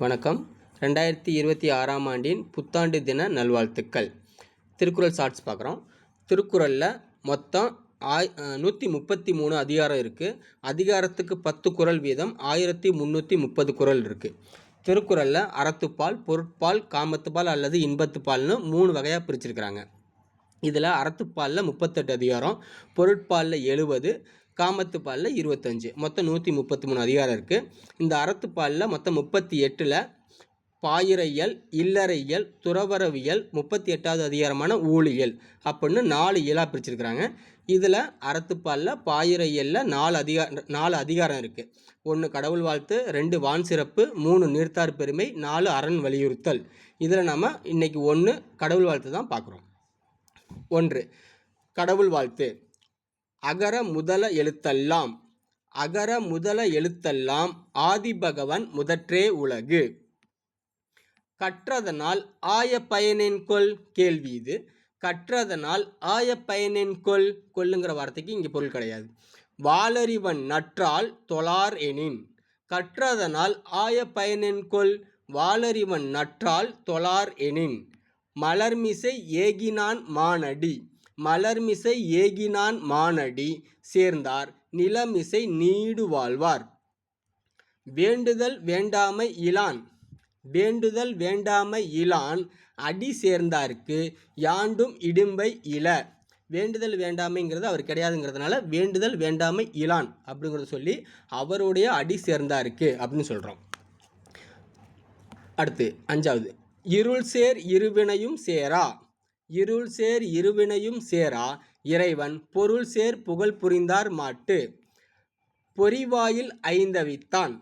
வணக்கம். 2026ஆம் ஆண்டின் புத்தாண்டு தின நல்வாழ்த்துக்கள். திருக்குறள் ஷார்ட்ஸ் பார்க்குறோம். திருக்குறளில் மொத்தம் 133 அதிகாரம் இருக்குது. அதிகாரத்துக்கு 10 குறள் வீதம் 1330 குறள் இருக்குது. திருக்குறளில் அறத்துப்பால், பொருட்பால், காமத்துப்பால் அல்லது இன்பத்துப்பால்னு 3 வகையாக பிரிச்சிருக்கிறாங்க. இதில் அறத்துப்பாலில் 38 அதிகாரம், பொருட்பாலில் 70, காமத்துப்பாலில் 25, மொத்தம் 133 அதிகாரம் இருக்குது. இந்த அறத்துப்பாலில் மொத்தம் 38ல் பாயிரையல், இல்லறையியல், துறவறவியல், 38வது அதிகாரமான ஊழியல் அப்படின்னு 4 இயலாக பிரிச்சிருக்கிறாங்க. இதில் அறத்துப்பாலில் பாயிரையலில் 4 அதிகாரம் இருக்குது. 1 கடவுள் வாழ்த்து, 2 வான் சிறப்பு, 3 நீர்த்தார் பெருமை, 4 அரண் வலியுறுத்தல். இதில் நம்ம இன்னைக்கு 1 கடவுள் வாழ்த்து தான் பார்க்குறோம். 1 கடவுள் வாழ்த்து. அகர முதல எழுத்தெல்லாம், அகர முதல எழுத்தெல்லாம் ஆதிபகவன் முதற்றே உலகு. கற்றதனால் ஆய பயனென்கொல்? கேள்வி இது. கற்றதனால் ஆய பயனென்கொல்? கொல்லுங்கிற வார்த்தைக்கு இங்கே பொருள் கிடையாது. வாளறிவன் நற்றால் தொழார் எனின். கற்றதனால் ஆய பயனென்கொல்? வாளறிவன் நற்றால் தொழார் எனின். மலர்மிசை ஏகினான் மானடி, மலர்மிசை ஏகினான் மானடி சேர்ந்தார் நிலமிசை நீடு வாழ்வார். வேண்டுதல் வேண்டாமை இலான், வேண்டுதல் வேண்டாமை இலான் அடி சேர்ந்தார்க்கு யாண்டும் இடும்பை இல. வேண்டுதல் வேண்டாமைங்கிறது அவர் கிடையாதுங்கிறதுனால வேண்டுதல் வேண்டாமை இலான் அப்படிங்கிறத சொல்லி அவருடைய அடி சேர்ந்தாருக்கு அப்படின்னு சொல்கிறோம். அடுத்து 5வது இருள் சேர் இருவினையும் சேரா, இருள் சேர் இருவினையும் சேரா இறைவன் பொருள் சேர் புகழ் புரிந்தார் மாட்டு. பொறிவாயில் ஐந்தவித்தான்,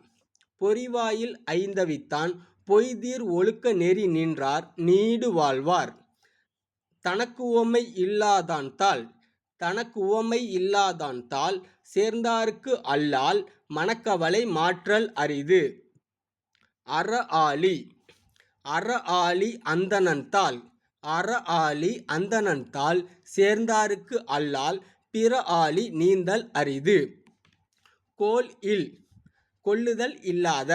பொறிவாயில் ஐந்தவித்தான் பொய்தீர் ஒழுக்க நெறி நின்றார் நீடு வாழ்வார். தனக்கு உவமை இல்லாதான் தாள், தனக்கு உவமை இல்லாதான் தாள் சேர்ந்தார்க்கு அல்லால் மனக்கவலை மாற்றல் அரிது. அற ஆழி, அற ஆழி அந்தணன்தாள், அற ஆழி அந்தணன்தாள் சேர்ந்தார்க்கு அல்லால் பிற ஆழி நீந்தல் அரிது. கோல் இல், கொல்லுதல் இல்லாத,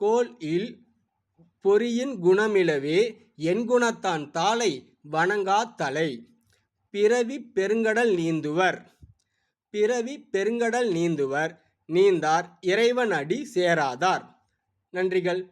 கோல் இல் பொறியின் குணமிலவே எண்குணத்தான் தாளை வணங்கா தலை. பிறவி பெருங்கடல் நீந்துவர், பிறவி பெருங்கடல் நீந்துவர் நீந்தார் இறைவன் அடி சேராதார். நன்றிகள்.